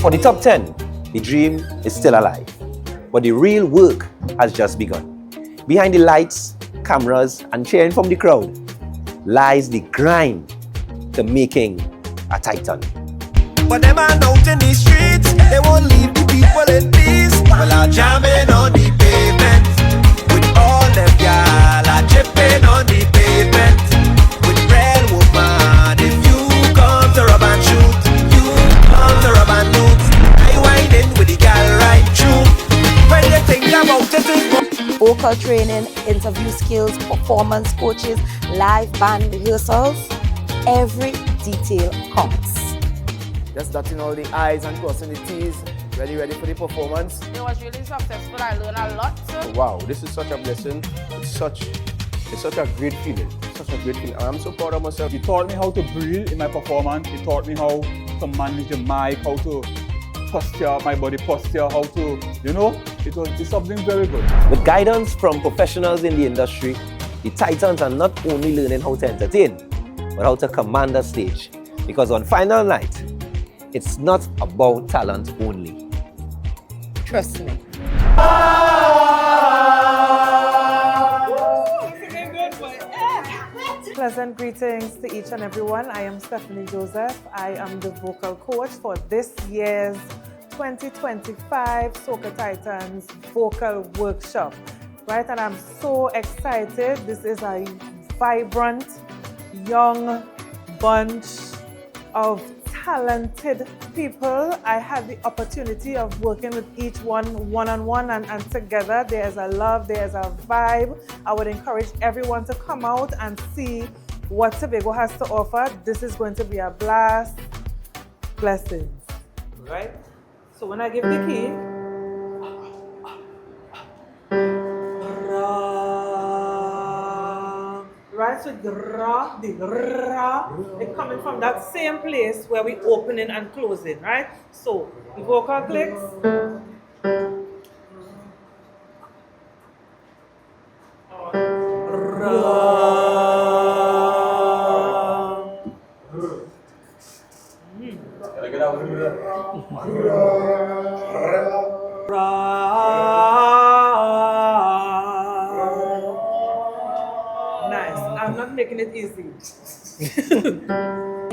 For the top 10, the dream is still alive, but the real work has just begun. Behind the lights, cameras, and cheering from the crowd lies the grind to making a titan. But them man out in the streets, they won't leave the people in peace. Well, I'm jamming on the pavement with all them y'all are dripping on the pavement with real woman. If you come to rob and shoot, you come to rob and loot. I whining with the girl right through. When you think about it, vocal training, interview skills, performance coaches, live band rehearsals, every detail counts. Just dotting all the I's and crossing the T's. Ready for the performance. It was really successful. I learned a lot. Oh, wow, this is such a blessing. It's such a great feeling. Such a great feeling. I'm so proud of myself. He taught me how to breathe in my performance. He taught me how to manage the mic, how to posture, my body posture, how to, it's something very good. With guidance from professionals in the industry, the Titans are not only learning how to entertain, but how to command the stage. Because on final night, it's not about talent only. Trust me. Pleasant greetings to each and everyone. I am Stephanie Joseph. I am the vocal coach for this year's 2025 Soca Titans Vocal Workshop. Right, and I'm so excited. This is a vibrant, young bunch of talented people. I had the opportunity of working with each one-on-one and together. There's a love, there's a vibe. I would encourage everyone to come out and see what Tobago has to offer. This is going to be a blast. Blessings. Right? So when I give the key, right, so the ra, it's coming from that same place where we opening and closing, right? So the vocal clicks. I'm not making it easy.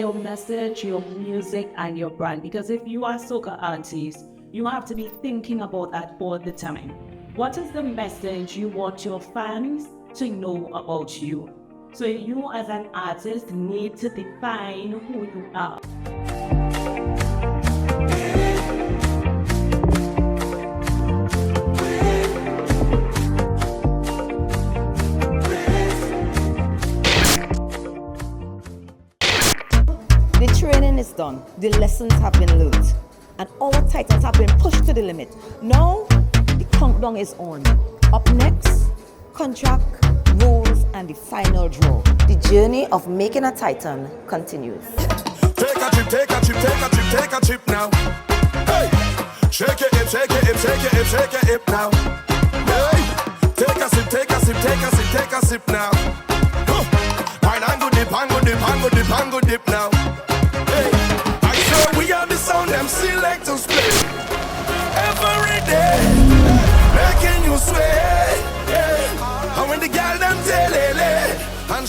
Your message, your music, and your brand. Because if you are soca artist, you have to be thinking about that all the time. What is the message you want your fans to know about you? So you as an artist need to define who you are. The training is done, the lessons have been learned, and our titans have been pushed to the limit. Now, the countdown is on. Up next, contract, rules, and the final draw. The journey of making a titan continues. take a trip, take a trip, take a trip, take a trip now. Hey, shake it, shake it, shake it, shake it, hip now. Hey, take a sip, take a sip, take a sip, take a sip now. Pine and go dip, and go dip, and go dip, and go dip now. I swear we are the sound them selectors play every day, making you sway. And when the girl them tell and